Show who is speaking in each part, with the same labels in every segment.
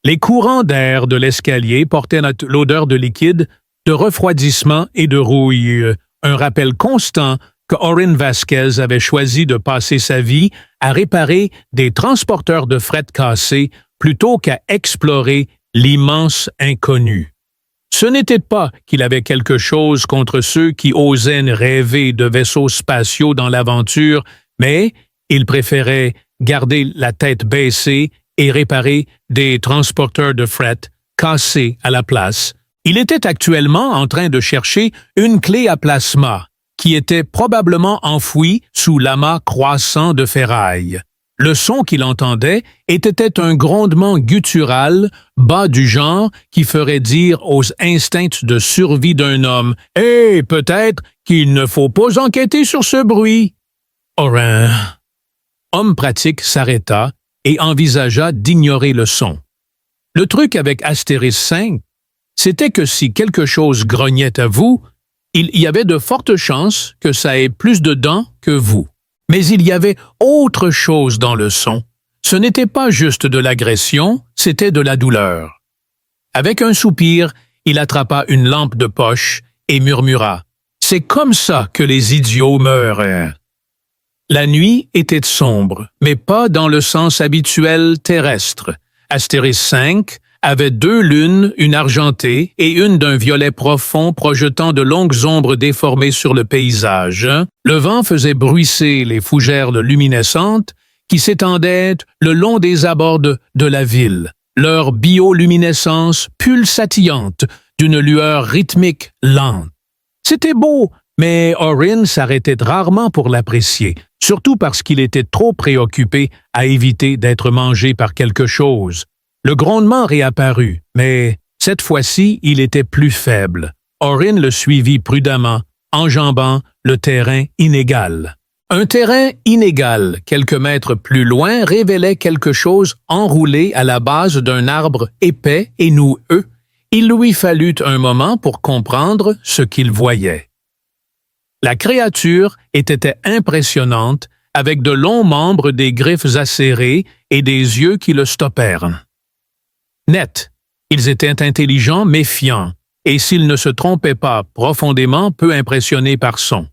Speaker 1: Les courants d'air de l'escalier portaient l'odeur de liquide, de refroidissement et de rouille, un rappel constant que Orrin Vasquez avait choisi de passer sa vie à réparer des transporteurs de fret cassés plutôt qu'à explorer l'immense inconnu. Ce n'était pas qu'il avait quelque chose contre ceux qui osaient rêver de vaisseaux spatiaux dans l'aventure, mais il préférait garder la tête baissée et réparer des transporteurs de fret cassés à la place. Il était actuellement en train de chercher une clé à plasma qui était probablement enfouie sous l'amas croissant de ferraille. Le son qu'il entendait était un grondement guttural, bas du genre, qui ferait dire aux instincts de survie d'un homme « Eh, peut-être qu'il ne faut pas enquêter sur ce bruit. » Orrin. Homme pratique s'arrêta et envisagea d'ignorer le son. Le truc avec Astéris 5, c'était que si quelque chose grognait à vous, il y avait de fortes chances que ça ait plus de dents que vous. Mais il y avait autre chose dans le son. Ce n'était pas juste de l'agression, c'était de la douleur. Avec un soupir, il attrapa une lampe de poche et murmura « C'est comme ça que les idiots meurent. » La nuit était sombre, mais pas dans le sens habituel terrestre. Astéris 5 avait 2 lunes, une argentée et une d'un violet profond projetant de longues ombres déformées sur le paysage. Le vent faisait bruisser les fougères luminescentes qui s'étendaient le long des abords de la ville, leur bioluminescence pulsatillante d'une lueur rythmique lente. C'était beau, mais Orrin s'arrêtait rarement pour l'apprécier, surtout parce qu'il était trop préoccupé à éviter d'être mangé par quelque chose. Le grondement réapparut, mais cette fois-ci, il était plus faible. Orrin le suivit prudemment, enjambant le terrain inégal. Un terrain inégal, quelques mètres plus loin, révélait quelque chose enroulé à la base d'un arbre épais et noueux. Il lui fallut un moment pour comprendre ce qu'il voyait. La créature était impressionnante, avec de longs membres, des griffes acérées et des yeux qui le stoppèrent. Net, ils étaient intelligents, méfiants, et s'ils ne se trompaient pas profondément, peu impressionnés par son.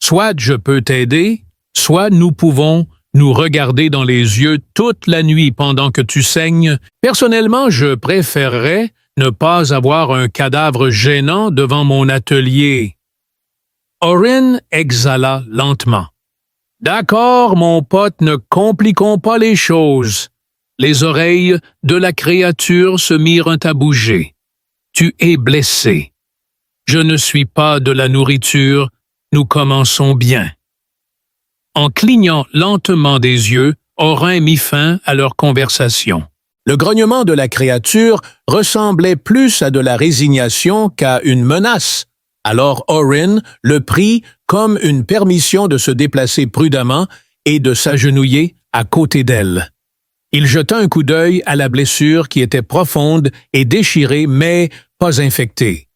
Speaker 1: Soit je peux t'aider, soit nous pouvons nous regarder dans les yeux toute la nuit pendant que tu saignes. Personnellement, je préférerais ne pas avoir un cadavre gênant devant mon atelier. Orrin exhala lentement. « D'accord, mon pote, ne compliquons pas les choses. » Les oreilles de la créature se mirent à bouger. « Tu es blessé. Je ne suis pas de la nourriture. Nous commençons bien. » En clignant lentement des yeux, Orrin mit fin à leur conversation. Le grognement de la créature ressemblait plus à de la résignation qu'à une menace. Alors Orrin le prit comme une permission de se déplacer prudemment et de s'agenouiller à côté d'elle. Il jeta un coup d'œil à la blessure qui était profonde et déchirée, mais pas infectée.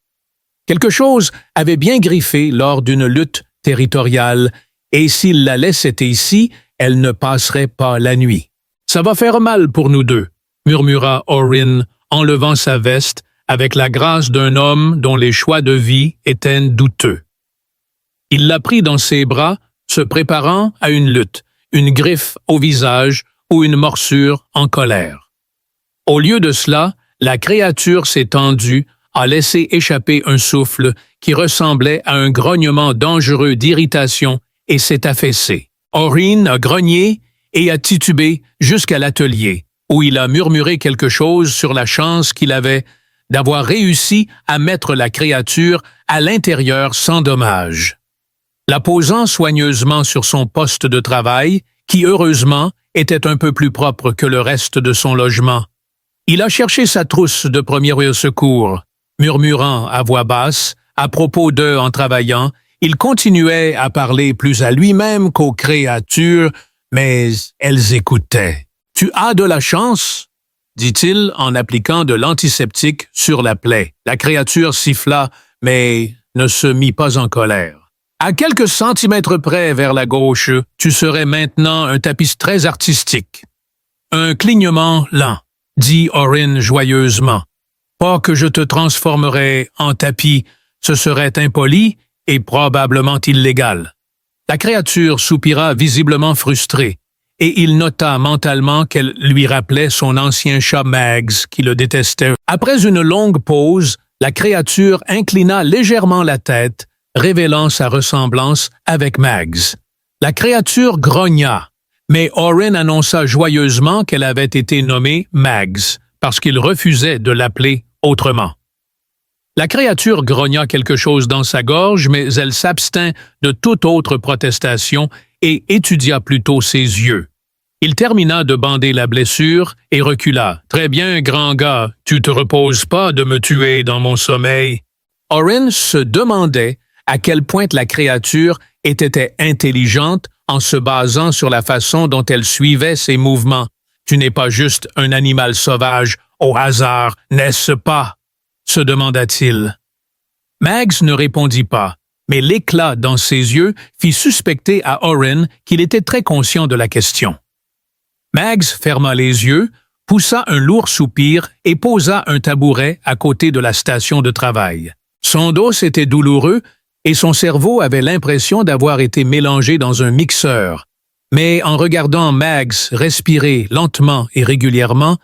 Speaker 1: Quelque chose avait bien griffé lors d'une lutte territoriale, et s'il la laissait ici, elle ne passerait pas la nuit. « Ça va faire mal pour nous deux », murmura Orrin, enlevant sa veste avec la grâce d'un homme dont les choix de vie étaient douteux. Il la prit dans ses bras, se préparant à une lutte, une griffe au visage ou une morsure en colère. Au lieu de cela, la créature s'est tendue, a laissé échapper un souffle qui ressemblait à un grognement dangereux d'irritation et s'est affaissée. Orrin a grogné et a titubé jusqu'à l'atelier, où il a murmuré quelque chose sur la chance qu'il avait d'avoir réussi à mettre la créature à l'intérieur sans dommage. La posant soigneusement sur son poste de travail, qui heureusement était un peu plus propre que le reste de son logement, il a cherché sa trousse de premier secours, murmurant à voix basse, à propos d'eux en travaillant. Il continuait à parler plus à lui-même qu'aux créatures, mais elles écoutaient. « Tu as de la chance », dit-il en appliquant de l'antiseptique sur la plaie. La créature siffla, mais ne se mit pas en colère. À quelques centimètres près vers la gauche, tu serais maintenant un tapis très artistique. Un clignement lent. dit Orin joyeusement. Pas que je te transformerais en tapis, ce serait impoli et probablement illégal. La créature soupira visiblement frustrée, et il nota mentalement qu'elle lui rappelait son ancien chat Mags, qui le détestait. Après une longue pause, la créature inclina légèrement la tête, révélant sa ressemblance avec Mags. La créature grogna, mais Orin annonça joyeusement qu'elle avait été nommée Mags, parce qu'il refusait de l'appeler autrement. La créature grogna quelque chose dans sa gorge, mais elle s'abstint de toute autre protestation et étudia plutôt ses yeux. Il termina de bander la blessure et recula. « Très bien, grand gars, tu te reposes pas de me tuer dans mon sommeil. » Orin se demandait à quel point la créature était intelligente en se basant sur la façon dont elle suivait ses mouvements. « Tu n'es pas juste un animal sauvage au hasard, n'est-ce pas? » se demanda-t-il. Mags ne répondit pas, mais l'éclat dans ses yeux fit suspecter à Orin qu'il était très conscient de la question. Mags ferma les yeux, poussa un lourd soupir et posa un tabouret à côté de la station de travail. Son dos était douloureux et son cerveau avait l'impression d'avoir été mélangé dans un mixeur. Mais en regardant Mags respirer lentement et régulièrement,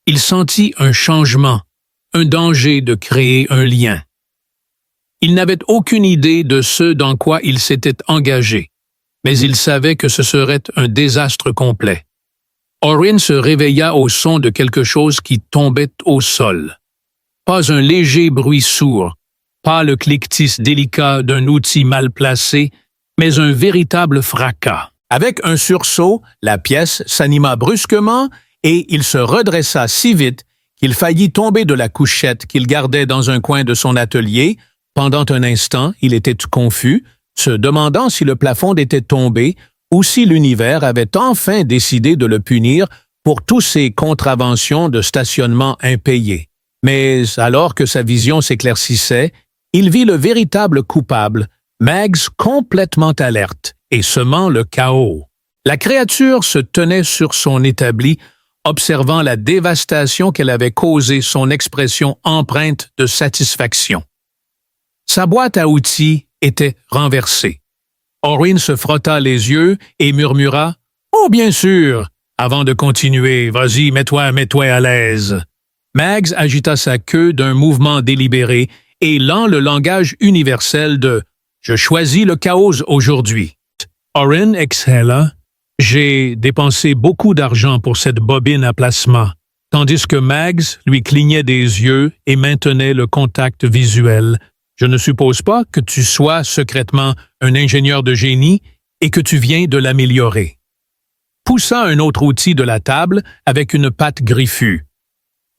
Speaker 1: il sentit un changement, un danger de créer un lien. Il n'avait aucune idée de ce dans quoi il s'était engagé, mais il savait que ce serait un désastre complet. Orin se réveilla au son de quelque chose qui tombait au sol. Pas un léger bruit sourd, pas le cliquetis délicat d'un outil mal placé, mais un véritable fracas. Avec un sursaut, la pièce s'anima brusquement et il se redressa si vite qu'il faillit tomber de la couchette qu'il gardait dans un coin de son atelier. Pendant un instant, il était confus, se demandant si le plafond était tombé ou si l'univers avait enfin décidé de le punir pour tous ses contraventions de stationnement impayées. Mais alors que sa vision s'éclaircissait, il vit le véritable coupable, Mags complètement alerte et semant le chaos. La créature se tenait sur son établi, observant la dévastation qu'elle avait causée, son expression empreinte de satisfaction. Sa boîte à outils était renversée. Orin se frotta les yeux et murmura « Oh, bien sûr !» avant de continuer « Vas-y, mets-toi à l'aise. » Mags agita sa queue d'un mouvement délibéré et lent le langage universel de « Je choisis le chaos aujourd'hui. » Orin exhala. « J'ai dépensé beaucoup d'argent pour cette bobine à plasma. » Tandis que Mags lui clignait des yeux et maintenait le contact visuel. « Je ne suppose pas que tu sois secrètement un ingénieur de génie et que tu viens de l'améliorer. » Poussa un autre outil de la table avec une patte griffue.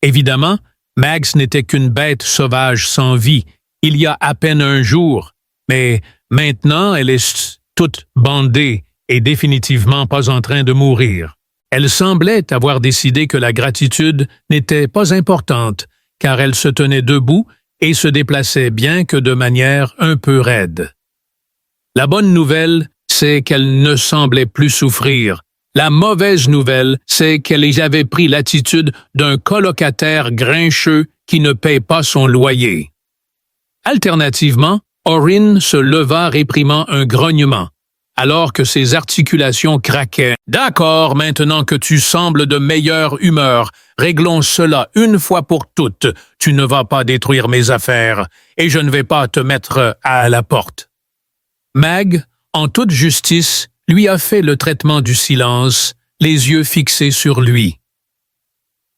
Speaker 1: Évidemment, Mags n'était qu'une bête sauvage sans vie, il y a à peine un jour, mais maintenant elle est toute bandée et définitivement pas en train de mourir. Elle semblait avoir décidé que la gratitude n'était pas importante, car elle se tenait debout et se déplaçait bien que de manière un peu raide. La bonne nouvelle, c'est qu'elle ne semblait plus souffrir. La mauvaise nouvelle, c'est qu'elle avait pris l'attitude d'un colocataire grincheux qui ne paie pas son loyer. Alternativement, Orin se leva réprimant un grognement, alors que ses articulations craquaient. « D'accord, maintenant que tu sembles de meilleure humeur, réglons cela une fois pour toutes. Tu ne vas pas détruire mes affaires, et je ne vais pas te mettre à la porte. » Mag, en toute justice, lui a fait le traitement du silence, les yeux fixés sur lui.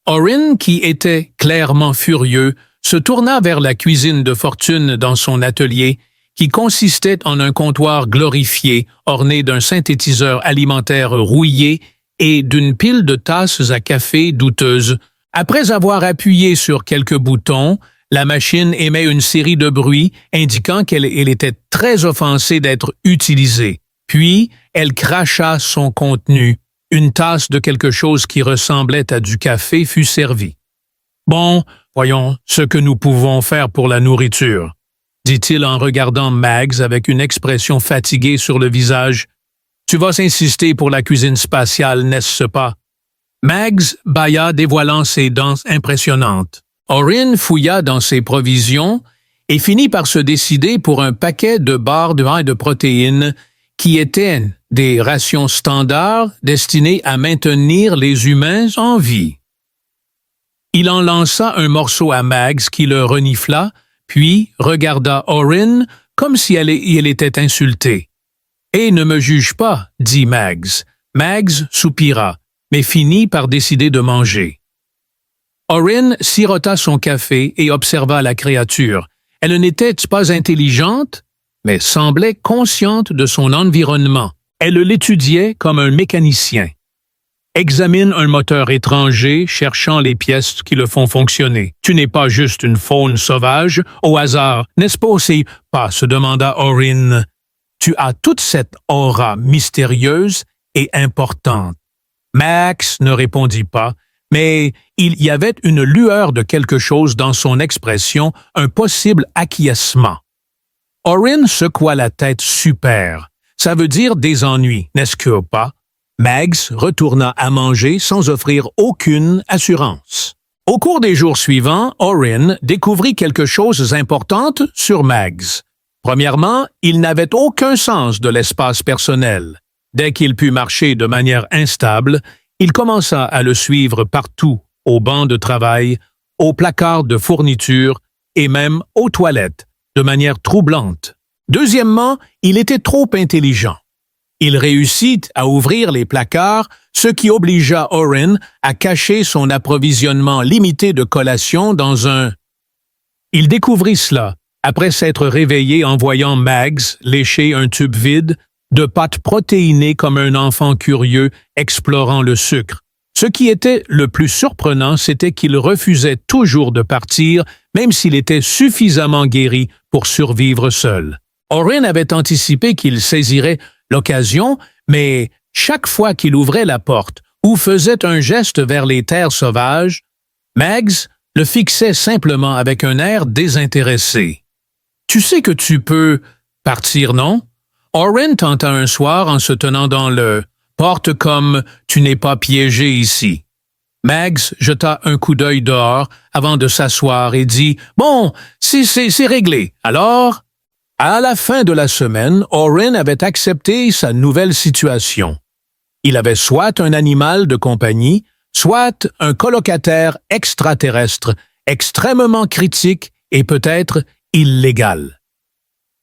Speaker 1: Orin, qui était clairement furieux, se tourna vers la cuisine de fortune dans son atelier, qui consistait en un comptoir glorifié, orné d'un synthétiseur alimentaire rouillé et d'une pile de tasses à café douteuses. Après avoir appuyé sur quelques boutons, la machine émet une série de bruits indiquant qu'elle était très offensée d'être utilisée. Puis, elle cracha son contenu. Une tasse de quelque chose qui ressemblait à du café fut servie. « Bon, voyons ce que nous pouvons faire pour la nourriture. » dit-il en regardant Mags avec une expression fatiguée sur le visage. « Tu vas insister pour la cuisine spatiale, n'est-ce pas? » Mags bâilla dévoilant ses dents impressionnantes. Orrin fouilla dans ses provisions et finit par se décider pour un paquet de barres de protéines qui étaient des rations standards destinées à maintenir les humains en vie. Il en lança un morceau à Mags qui le renifla, puis regarda Orrin comme si elle était insultée. « Et ne me juge pas, dit Mags. » Mags soupira, mais finit par décider de manger. Orrin sirota son café et observa la créature. Elle n'était pas intelligente, mais semblait consciente de son environnement. Elle l'étudiait comme un mécanicien. Examine un moteur étranger cherchant les pièces qui le font fonctionner. Tu n'es pas juste une faune sauvage, au hasard, n'est-ce pas aussi? Pas, se demanda Orrin. Tu as toute cette aura mystérieuse et importante. Max ne répondit pas, mais il y avait une lueur de quelque chose dans son expression, un possible acquiescement. Orrin secoua la tête super. Ça veut dire des ennuis, n'est-ce que pas? Mags retourna à manger sans offrir aucune assurance. Au cours des jours suivants, Orrin découvrit quelque chose d'important sur Mags. Premièrement, il n'avait aucun sens de l'espace personnel. Dès qu'il put marcher de manière instable, il commença à le suivre partout, au banc de travail, au placard de fournitures et même aux toilettes, de manière troublante. Deuxièmement, il était trop intelligent. Il réussit à ouvrir les placards, ce qui obligea Orrin à cacher son approvisionnement limité de collations dans un... Il découvrit cela après s'être réveillé en voyant Mags lécher un tube vide de pâtes protéinées comme un enfant curieux explorant le sucre. Ce qui était le plus surprenant, c'était qu'il refusait toujours de partir, même s'il était suffisamment guéri pour survivre seul. Orrin avait anticipé qu'il saisirait l'occasion, mais chaque fois qu'il ouvrait la porte ou faisait un geste vers les terres sauvages, Mags le fixait simplement avec un air désintéressé. « Tu sais que tu peux partir, non? » Orrin tenta un soir en se tenant dans le « porte comme tu n'es pas piégé ici ». Mags jeta un coup d'œil dehors avant de s'asseoir et dit « Bon, c'est réglé. Alors… » À la fin de la semaine, Orrin avait accepté sa nouvelle situation. Il avait soit un animal de compagnie, soit un colocataire extraterrestre, extrêmement critique et peut-être illégal.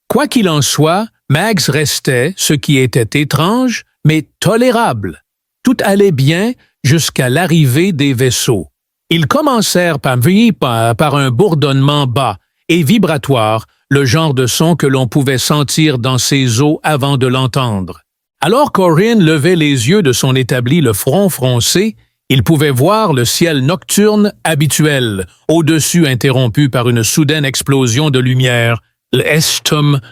Speaker 1: Quoi qu'il en soit, Mags restait, ce qui était étrange, mais tolérable. Tout allait bien jusqu'à l'arrivée des vaisseaux. Ils commencèrent par un bourdonnement bas et vibratoire, le genre de son que l'on pouvait sentir dans ses os avant de l'entendre. Alors qu'Orrin levait les yeux de son établi, le front froncé, il pouvait voir le ciel nocturne habituel, au-dessus interrompu par une soudaine explosion de lumière. L'estomac.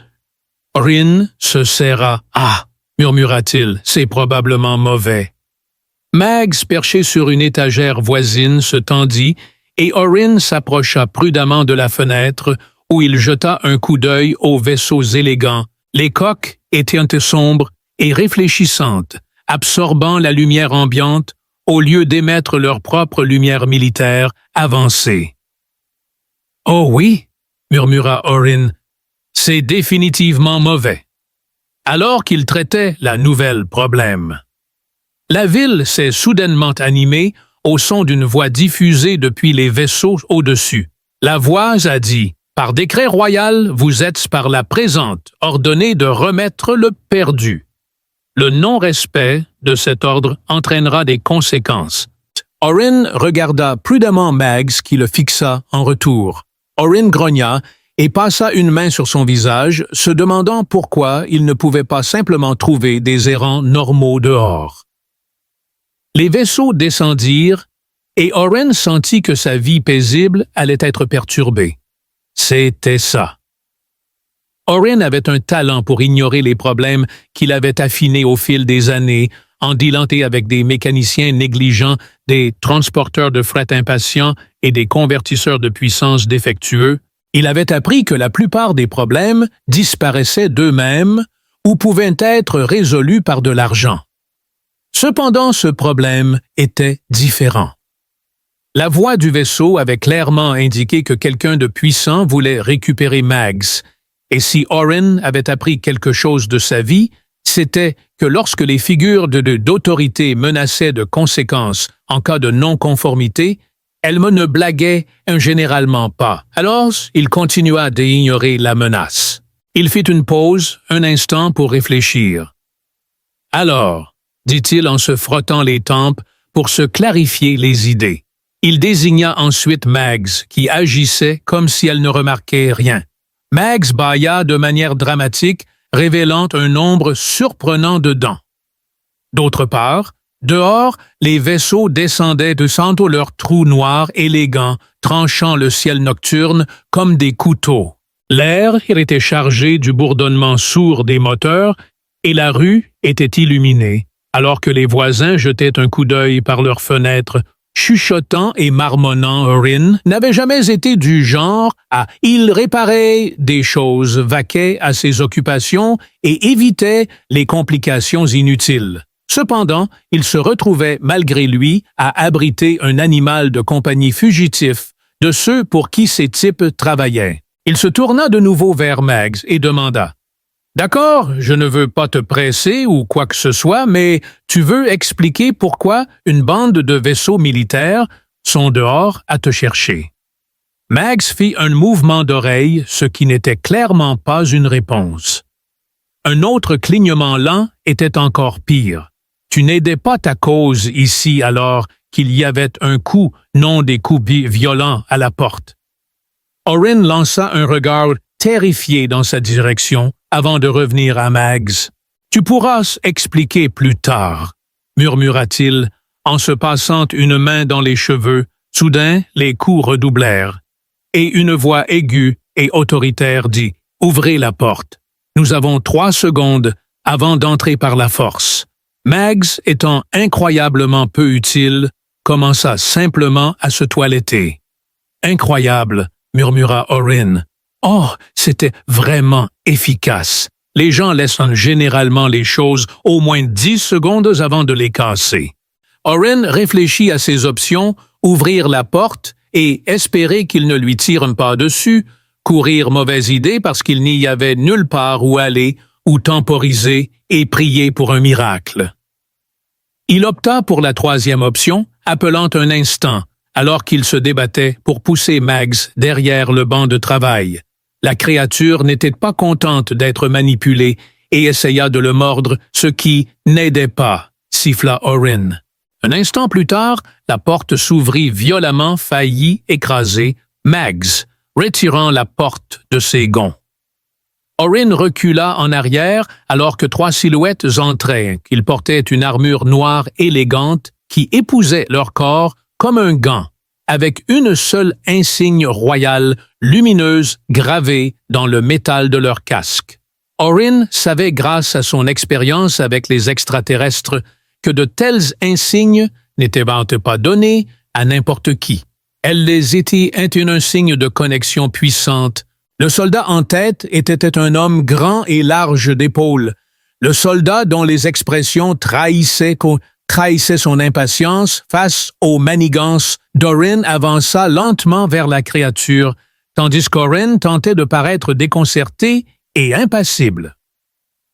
Speaker 1: Orrin se serra. « Ah !» murmura-t-il, « c'est probablement mauvais. » Mags, perché sur une étagère voisine, se tendit et Orrin s'approcha prudemment de la fenêtre où il jeta un coup d'œil aux vaisseaux élégants. Les coques étaient sombres et réfléchissantes, absorbant la lumière ambiante au lieu d'émettre leur propre lumière militaire avancée. « Oh oui !» murmura Orrin, « c'est définitivement mauvais. » Alors qu'il traitait la nouvelle problème. La ville s'est soudainement animée au son d'une voix diffusée depuis les vaisseaux au-dessus. La voix a dit « Par décret royal, vous êtes par la présente ordonné de remettre le perdu. Le non-respect de cet ordre entraînera des conséquences. » Orrin regarda prudemment Mags qui le fixa en retour. Orrin grogna et passa une main sur son visage, se demandant pourquoi il ne pouvait pas simplement trouver des errants normaux dehors. Les vaisseaux descendirent et Orrin sentit que sa vie paisible allait être perturbée. C'était ça. Orrin avait un talent pour ignorer les problèmes qu'il avait affinés au fil des années, en dilanté avec des mécaniciens négligents, des transporteurs de fret impatients et des convertisseurs de puissance défectueux. Il avait appris que la plupart des problèmes disparaissaient d'eux-mêmes ou pouvaient être résolus par de l'argent. Cependant, ce problème était différent. La voix du vaisseau avait clairement indiqué que quelqu'un de puissant voulait récupérer Mags, et si Orin avait appris quelque chose de sa vie, c'était que lorsque les figures d'autorité menaçaient de conséquences en cas de non-conformité, elle ne blaguait généralement pas. Alors, il continua d'ignorer la menace. Il fit une pause, un instant pour réfléchir. « Alors », dit-il en se frottant les tempes pour se clarifier les idées. Il désigna ensuite Mags, qui agissait comme si elle ne remarquait rien. Mags bâilla de manière dramatique, révélant un nombre surprenant de dents. D'autre part, dehors, les vaisseaux descendaient de santo leurs trous noirs élégants, tranchant le ciel nocturne comme des couteaux. L'air était chargé du bourdonnement sourd des moteurs et la rue était illuminée, alors que les voisins jetaient un coup d'œil par leurs fenêtres, chuchotant et marmonnant. Orin n'avait jamais été du genre à « il réparait des choses », vaquait à ses occupations et évitait les complications inutiles. Cependant, il se retrouvait malgré lui à abriter un animal de compagnie fugitif de ceux pour qui ces types travaillaient. Il se tourna de nouveau vers Mags et demanda « D'accord, je ne veux pas te presser ou quoi que ce soit, mais tu veux expliquer pourquoi une bande de vaisseaux militaires sont dehors à te chercher. » Mags fit un mouvement d'oreille, ce qui n'était clairement pas une réponse. Un autre clignement lent était encore pire. Tu n'aidais pas ta cause ici alors qu'il y avait un coup, non des coups violents à la porte. Orin lança un regard terrifié dans sa direction avant de revenir à Mags. « Tu pourras expliquer plus tard », murmura-t-il en se passant une main dans les cheveux. Soudain, les coups redoublèrent, et une voix aiguë et autoritaire dit « Ouvrez la porte. Nous avons 3 secondes avant d'entrer par la force. » Mags, étant incroyablement peu utile, commença simplement à se toiletter. « Incroyable », murmura Orin. « Oh, c'était vraiment efficace. Les gens laissent généralement les choses au moins 10 secondes avant de les casser. » Orin réfléchit à ses options, ouvrir la porte et espérer qu'il ne lui tire pas dessus, courir mauvaise idée parce qu'il n'y avait nulle part où aller, ou temporiser et prier pour un miracle. Il opta pour la 3e option, appelant un instant, alors qu'il se débattait pour pousser Mags derrière le banc de travail. La créature n'était pas contente d'être manipulée et essaya de le mordre, ce qui n'aidait pas, siffla Orin. Un instant plus tard, la porte s'ouvrit violemment, faillit écraser Mags, retirant la porte de ses gonds. Orin recula en arrière alors que 3 silhouettes entraient. Ils portaient une armure noire élégante qui épousait leur corps comme un gant, avec une seule insigne royale lumineuse gravée dans le métal de leur casque. Orin savait grâce à son expérience avec les extraterrestres que de telles insignes n'étaient pas données à n'importe qui. Elles les étaient un signe de connexion puissante. Le soldat en tête était un homme grand et large d'épaules. Le soldat dont les expressions trahissaient son impatience face aux manigances d'Orin avança lentement vers la créature, tandis qu'Orin tentait de paraître déconcerté et impassible.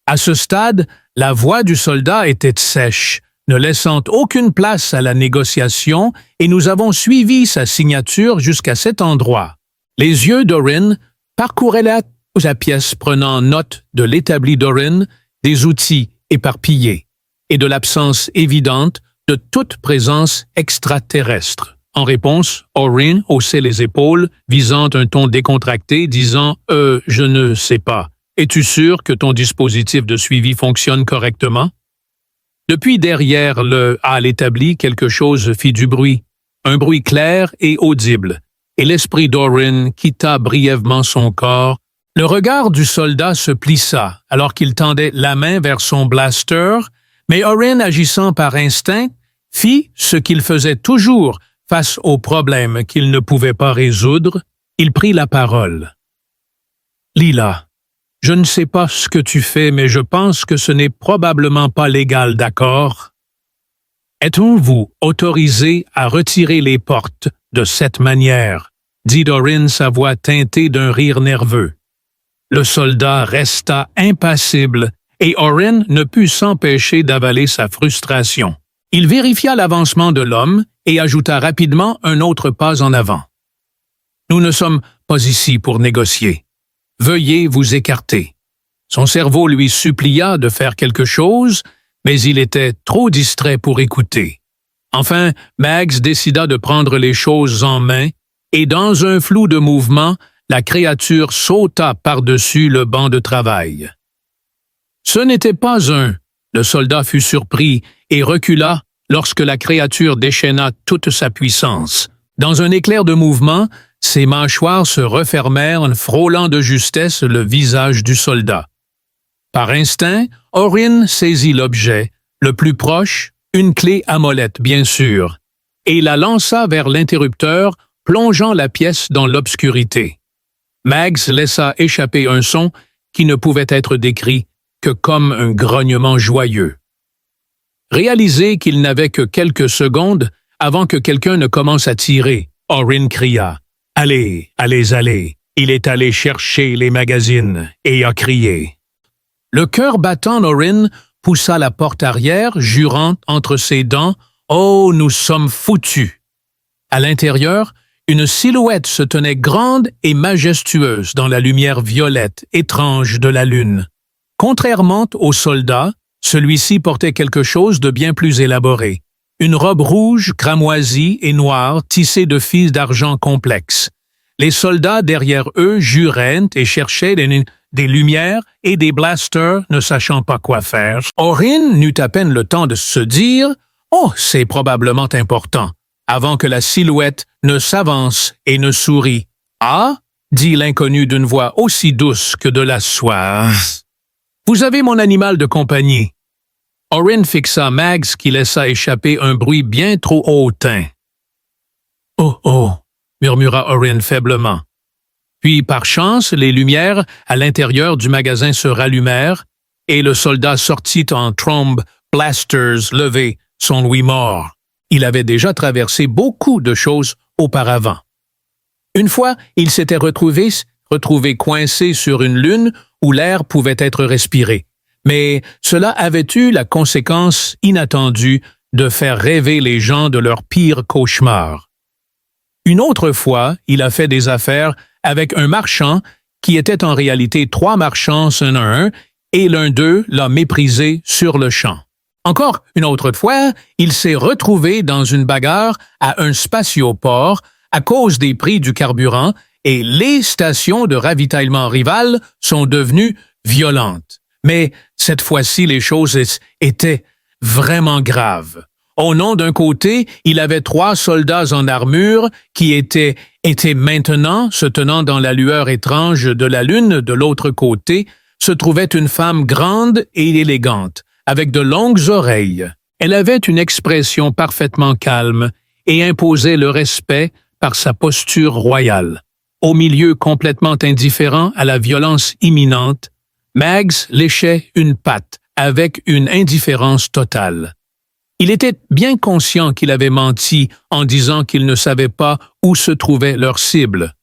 Speaker 1: À ce stade, la voix du soldat était sèche, ne laissant aucune place à la négociation, et nous avons suivi sa signature jusqu'à cet endroit. Les yeux d'Orin parcouraient la pièce prenant note de l'établi d'Orin, des outils éparpillés et de l'absence évidente de toute présence extraterrestre. En réponse, Orin haussait les épaules, visant un ton décontracté, disant « je ne sais pas. Es-tu sûr que ton dispositif de suivi fonctionne correctement? » Depuis derrière le hall établi, quelque chose fit du bruit, un bruit clair et audible, et l'esprit d'Orin quitta brièvement son corps. Le regard du soldat se plissa alors qu'il tendait la main vers son blaster, mais Orin, agissant par instinct, fit ce qu'il faisait toujours face aux problèmes qu'il ne pouvait pas résoudre. Il prit la parole. « Lila, je ne sais pas ce que tu fais, mais je pense que ce n'est probablement pas légal, d'accord? » Êtes-vous autorisé à retirer les portes de cette manière? Dit Orin, sa voix teintée d'un rire nerveux. Le soldat resta impassible et Orin ne put s'empêcher d'avaler sa frustration. Il vérifia l'avancement de l'homme et ajouta rapidement un autre pas en avant. « Nous ne sommes pas ici pour négocier. Veuillez vous écarter. » Son cerveau lui supplia de faire quelque chose, mais il était trop distrait pour écouter. Enfin, Mags décida de prendre les choses en main, et dans un flou de mouvement, la créature sauta par-dessus le banc de travail. Ce n'était pas un. Le soldat fut surpris et recula lorsque la créature déchaîna toute sa puissance. Dans un éclair de mouvement, ses mâchoires se refermèrent, frôlant de justesse le visage du soldat. Par instinct, Orin saisit l'objet, le plus proche, une clé à molette bien sûr, et la lança vers l'interrupteur, plongeant la pièce dans l'obscurité. Mags laissa échapper un son qui ne pouvait être décrit que comme un grognement joyeux. Réalisé qu'il n'avait que quelques secondes avant que quelqu'un ne commence à tirer, Orin cria « Allez, allez, allez !» Il est allé chercher les magazines et a crié. Le cœur battant d'Orin poussa la porte arrière, jurant entre ses dents « Oh, nous sommes foutus !» À l'intérieur, une silhouette se tenait grande et majestueuse dans la lumière violette étrange de la lune. Contrairement au soldat, celui-ci portait quelque chose de bien plus élaboré. Une robe rouge, cramoisie et noire tissée de fils d'argent complexes. Les soldats derrière eux juraient et cherchaient des lumières et des blasters, ne sachant pas quoi faire. Orin n'eut à peine le temps de se dire « Oh, c'est probablement important », avant que la silhouette ne s'avance et ne sourit. « Ah » dit l'inconnu d'une voix aussi douce que de la soif. « Vous avez mon animal de compagnie. » Orin fixa Mags qui laissa échapper un bruit bien trop hautain. « Oh, oh » murmura Orin faiblement. Puis, par chance, les lumières à l'intérieur du magasin se rallumèrent et le soldat sortit en trombe blasters levés, son louis mort. Il avait déjà traversé beaucoup de choses auparavant. Une fois, il s'était retrouvé coincé sur une lune où l'air pouvait être respiré. Mais cela avait eu la conséquence inattendue de faire rêver les gens de leur pire cauchemar. Une autre fois, il a fait des affaires avec un marchand qui était en réalité 3 marchands un à un, et l'un d'eux l'a méprisé sur le champ. Encore une autre fois, il s'est retrouvé dans une bagarre à un spatioport à cause des prix du carburant et les stations de ravitaillement rivales sont devenues violentes. Mais cette fois-ci, les choses étaient vraiment graves. Au nom d'un côté, il avait 3 soldats en armure qui étaient maintenant, se tenant dans la lueur étrange de la lune. De l'autre côté, se trouvait une femme grande et élégante, avec de longues oreilles. Elle avait une expression parfaitement calme et imposait le respect par sa posture royale. Au milieu complètement indifférent à la violence imminente, Mags léchait une patte avec une indifférence totale. Il était bien conscient qu'il avait menti en disant qu'il ne savait pas où se trouvait leur cible.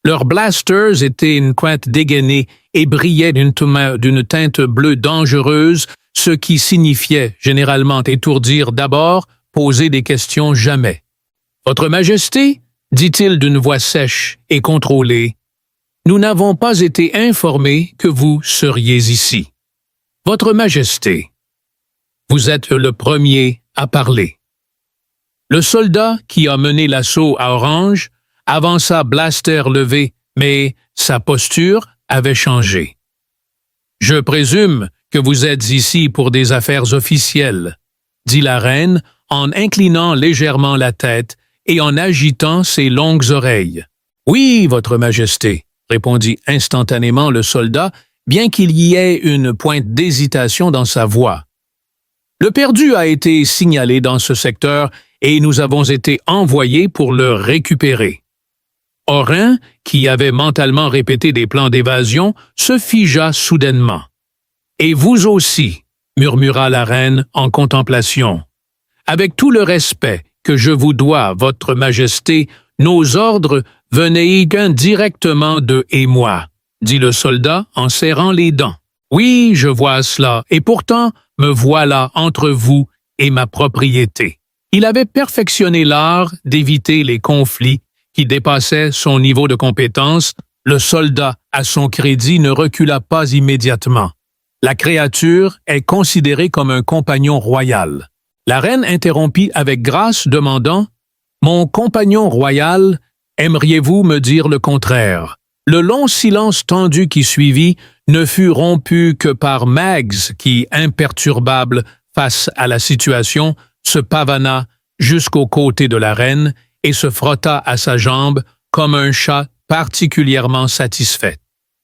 Speaker 1: Leurs blasters étaient une pointe dégainée et brillaient d'une teinte bleue dangereuse, ce qui signifiait généralement étourdir d'abord, poser des questions jamais. « Votre Majesté » dit-il d'une voix sèche et contrôlée, « nous n'avons pas été informés que vous seriez ici. Votre Majesté, vous êtes le premier à parler. » Le soldat qui a mené l'assaut à Orange avança blaster levé, mais sa posture avait changé. « Je présume que vous êtes ici pour des affaires officielles, » dit la reine en inclinant légèrement la tête et en agitant ses longues oreilles. « Oui, Votre Majesté, » répondit instantanément le soldat, bien qu'il y ait une pointe d'hésitation dans sa voix. « Le perdu a été signalé dans ce secteur et nous avons été envoyés pour le récupérer. » Orin, qui avait mentalement répété des plans d'évasion, se figea soudainement. « Et vous aussi, » murmura la reine en contemplation. Avec tout le respect que je vous dois, Votre Majesté, nos ordres venaient directement de et moi, dit le soldat en serrant les dents. Oui, je vois cela, et pourtant me voilà entre vous et ma propriété. Il avait perfectionné l'art d'éviter les conflits qui dépassaient son niveau de compétence. Le soldat, à son crédit, ne recula pas immédiatement. La créature est considérée comme un compagnon royal. La reine interrompit avec grâce, demandant « Mon compagnon royal, aimeriez-vous me dire le contraire ?» Le long silence tendu qui suivit ne fut rompu que par Mags qui, imperturbable face à la situation, se pavana jusqu'aux côtés de la reine et se frotta à sa jambe comme un chat particulièrement satisfait.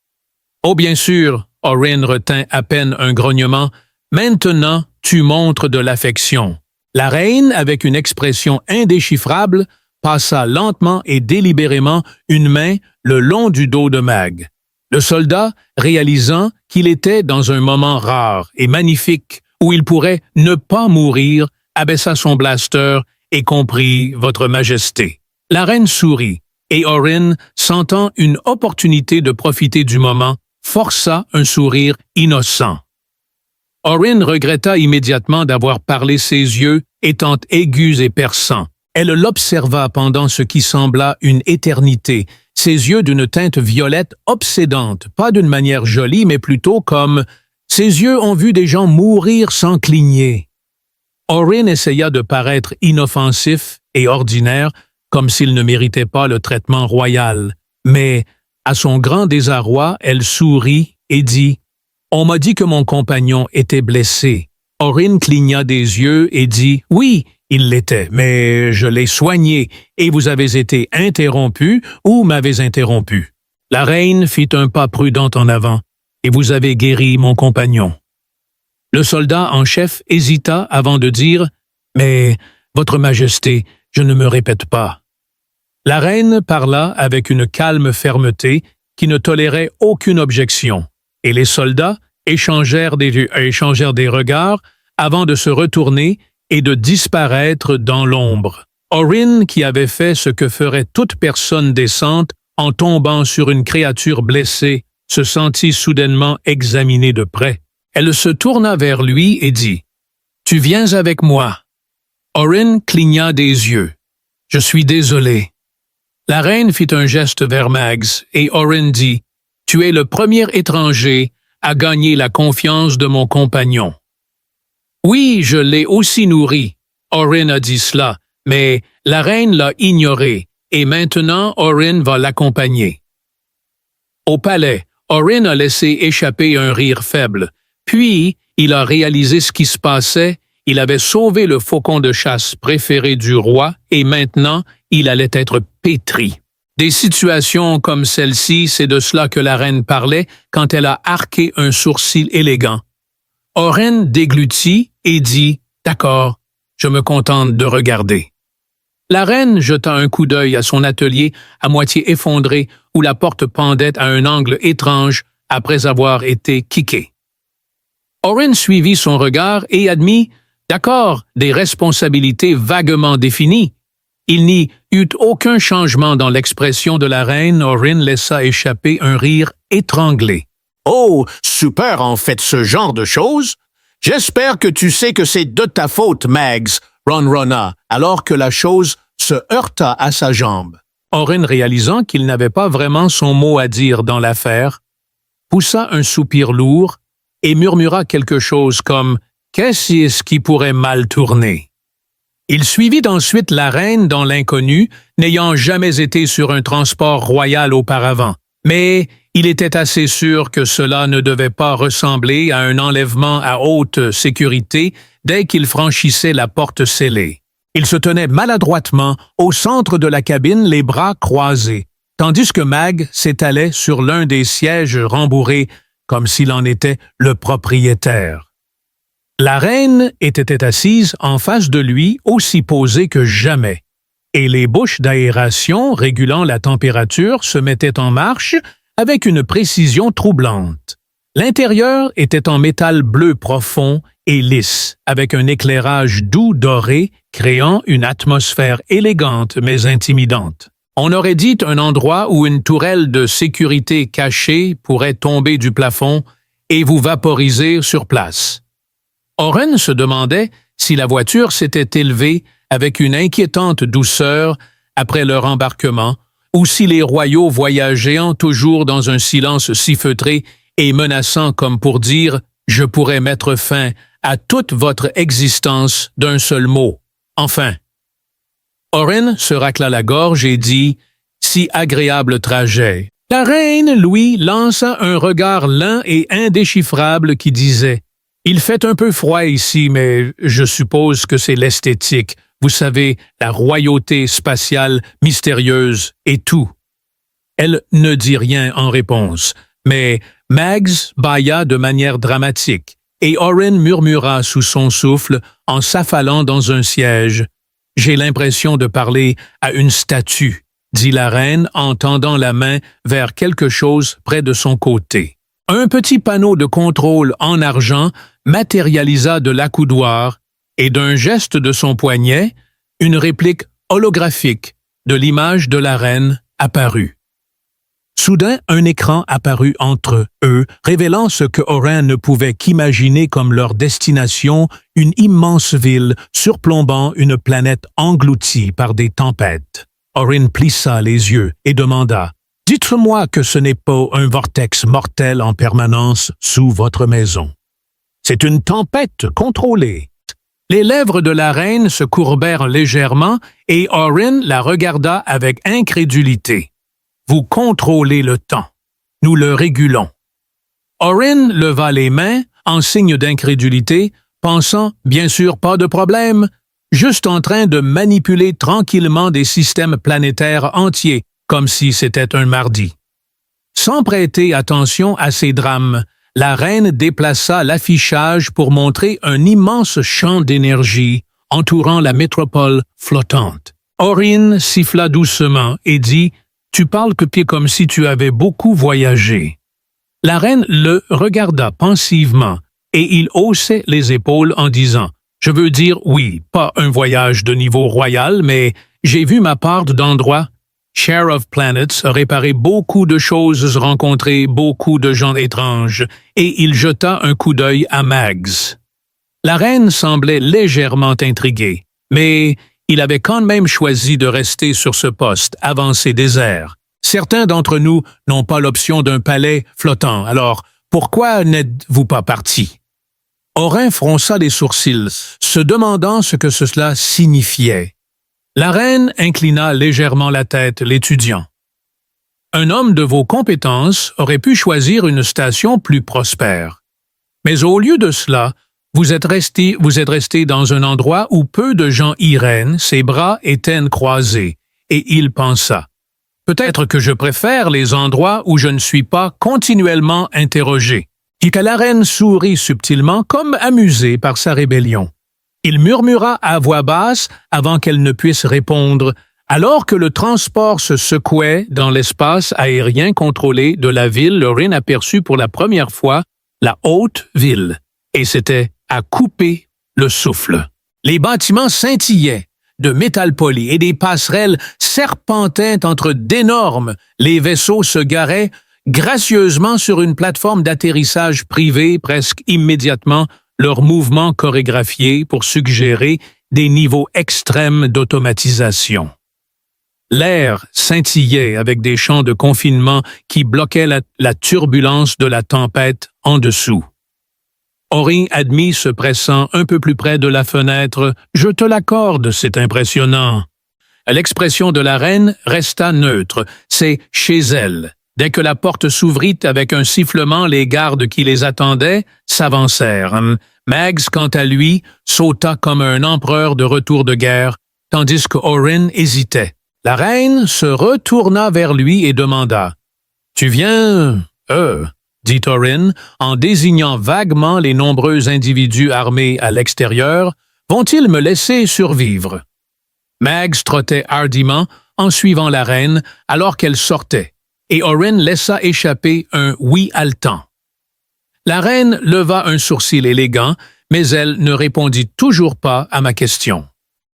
Speaker 1: « Oh bien sûr !» Orin retint à peine un grognement. « Maintenant, tu montres de l'affection. » La reine, avec une expression indéchiffrable, passa lentement et délibérément une main le long du dos de Mag. Le soldat, réalisant qu'il était dans un moment rare et magnifique où il pourrait ne pas mourir, abaissa son blaster et comprit « Votre Majesté ». La reine sourit, et Orin, sentant une opportunité de profiter du moment, força un sourire innocent. Orin regretta immédiatement d'avoir parlé ses yeux étant aigus et perçants. Elle l'observa pendant ce qui sembla une éternité, ses yeux d'une teinte violette obsédante, pas d'une manière jolie, mais plutôt comme « ses yeux ont vu des gens mourir sans cligner ». Orin essaya de paraître inoffensif et ordinaire, comme s'il ne méritait pas le traitement royal, mais, à son grand désarroi, elle sourit et dit « On m'a dit que mon compagnon était blessé. » Orin cligna des yeux et dit « Oui, il l'était, mais je l'ai soigné, et vous avez été interrompu ou m'avez interrompu. La reine fit un pas prudent en avant, et vous avez guéri mon compagnon. » Le soldat en chef hésita avant de dire « Mais, Votre Majesté, je ne me répète pas. » La reine parla avec une calme fermeté qui ne tolérait aucune objection, et les soldats échangèrent des regards avant de se retourner et de disparaître dans l'ombre. Orin, qui avait fait ce que ferait toute personne décente en tombant sur une créature blessée, se sentit soudainement examinée de près. Elle se tourna vers lui et dit « Tu viens avec moi. » Orin cligna des yeux. « Je suis désolé. » La reine fit un geste vers Mags et Orin dit « Tu es le premier étranger à gagner la confiance de mon compagnon. » « Oui, je l'ai aussi nourri. » Orin a dit cela, mais la reine l'a ignoré et maintenant Orin va l'accompagner. Au palais, Orin a laissé échapper un rire faible. Puis, il a réalisé ce qui se passait. Il avait sauvé le faucon de chasse préféré du roi et maintenant, il allait être pétri. Des situations comme celle-ci, c'est de cela que la reine parlait quand elle a arqué un sourcil élégant. Orin déglutit et dit « D'accord, je me contente de regarder. » La reine jeta un coup d'œil à son atelier à moitié effondré où la porte pendait à un angle étrange après avoir été kickée. Orin suivit son regard et admit « D'accord, des responsabilités vaguement définies. » Il n'y eut aucun changement dans l'expression de la reine. Orin laissa échapper un rire étranglé.
Speaker 2: « Oh, super en fait ce genre de choses. J'espère que tu sais que c'est de ta faute, Mags, ronronna, alors que la chose se heurta à sa jambe. »
Speaker 1: Orin, réalisant qu'il n'avait pas vraiment son mot à dire dans l'affaire, poussa un soupir lourd et murmura quelque chose comme « Qu'est-ce qui pourrait mal tourner? » Il suivit ensuite la reine dans l'inconnu, n'ayant jamais été sur un transport royal auparavant. Mais il était assez sûr que cela ne devait pas ressembler à un enlèvement à haute sécurité dès qu'il franchissait la porte scellée. Il se tenait maladroitement au centre de la cabine, les bras croisés, tandis que Mag s'étalait sur l'un des sièges rembourrés comme s'il en était le propriétaire. La reine était assise en face de lui, aussi posée que jamais, et les bouches d'aération régulant la température se mettaient en marche avec une précision troublante. L'intérieur était en métal bleu profond et lisse, avec un éclairage doux doré, créant une atmosphère élégante mais intimidante. On aurait dit un endroit où une tourelle de sécurité cachée pourrait tomber du plafond et vous vaporiser sur place. Oren se demandait si la voiture s'était élevée avec une inquiétante douceur après leur embarquement, ou si les royaux voyageaient toujours dans un silence si feutré et menaçant comme pour dire « Je pourrais mettre fin à toute votre existence d'un seul mot. Enfin. » Oren se racla la gorge et dit « Si agréable trajet. » La reine, lui, lança un regard lent et indéchiffrable qui disait « Il fait un peu froid ici, mais je suppose que c'est l'esthétique. Vous savez, la royauté spatiale mystérieuse et tout. » Elle ne dit rien en réponse, mais Mags bâilla de manière dramatique, et Oren murmura sous son souffle en s'affalant dans un siège. « J'ai l'impression de parler à une statue, » dit la reine en tendant la main vers quelque chose près de son côté. Un petit panneau de contrôle en argent matérialisa de l'accoudoir et d'un geste de son poignet, une réplique holographique de l'image de la reine apparut. Soudain, un écran apparut entre eux, révélant ce que Oren ne pouvait qu'imaginer comme leur destination, une immense ville surplombant une planète engloutie par des tempêtes. Oren plissa les yeux et demanda « Dites-moi que ce n'est pas un vortex mortel en permanence sous votre maison. C'est une tempête contrôlée. » Les lèvres de la reine se courbèrent légèrement et Oren la regarda avec incrédulité. « Vous contrôlez le temps. Nous le régulons. » Oren leva les mains en signe d'incrédulité, pensant « Bien sûr, pas de problème. Juste en train de manipuler tranquillement des systèmes planétaires entiers, comme si c'était un mardi. » Sans prêter attention à ces drames, la reine déplaça l'affichage pour montrer un immense champ d'énergie entourant la métropole flottante. Oren siffla doucement et dit « Tu parles que comme si tu avais beaucoup voyagé. » La reine le regarda pensivement et il haussait les épaules en disant « Je veux dire, oui, pas un voyage de niveau royal, mais j'ai vu ma part d'endroits. Share of Planets a réparé beaucoup de choses, rencontré beaucoup de gens étranges, et il jeta un coup d'œil à Mags. La reine semblait légèrement intriguée, mais il avait quand même choisi de rester sur ce poste avant ces déserts. Certains d'entre nous n'ont pas l'option d'un palais flottant, alors pourquoi n'êtes-vous pas partis? Oren fronça les sourcils, se demandant ce que cela signifiait. La reine inclina légèrement la tête, l'étudiant. Un homme de vos compétences aurait pu choisir une station plus prospère. Mais au lieu de cela, vous êtes resté dans un endroit où peu de gens iraient, ses bras étaient croisés, et il pensa. Peut-être que je préfère les endroits où je ne suis pas continuellement interrogé. Et que la reine sourit subtilement, comme amusée par sa rébellion. Il murmura à voix basse avant qu'elle ne puisse répondre, alors que le transport se secouait dans l'espace aérien contrôlé de la ville. Oren aperçut pour la première fois la haute ville, et c'était à couper le souffle. Les bâtiments scintillaient de métal poli et des passerelles serpentaient entre d'énormes. Les vaisseaux se garaient gracieusement sur une plateforme d'atterrissage privée presque immédiatement, leurs mouvements chorégraphiés pour suggérer des niveaux extrêmes d'automatisation. L'air scintillait avec des champs de confinement qui bloquaient la turbulence de la tempête en dessous. Oren admit se pressant un peu plus près de la fenêtre. « Je te l'accorde, c'est impressionnant. » L'expression de la reine resta neutre. C'est chez elle. Dès que la porte s'ouvrit avec un sifflement, les gardes qui les attendaient s'avancèrent. Mags, quant à lui, sauta comme un empereur de retour de guerre, tandis que Oren hésitait. La reine se retourna vers lui et demanda « Tu viens... dit Oren, en désignant vaguement les nombreux individus armés à l'extérieur, « vont-ils me laisser survivre? » Mags trottait hardiment en suivant la reine alors qu'elle sortait. Et Oren laissa échapper un « oui » haletant. La reine leva un sourcil élégant, mais elle ne répondit toujours pas à ma question.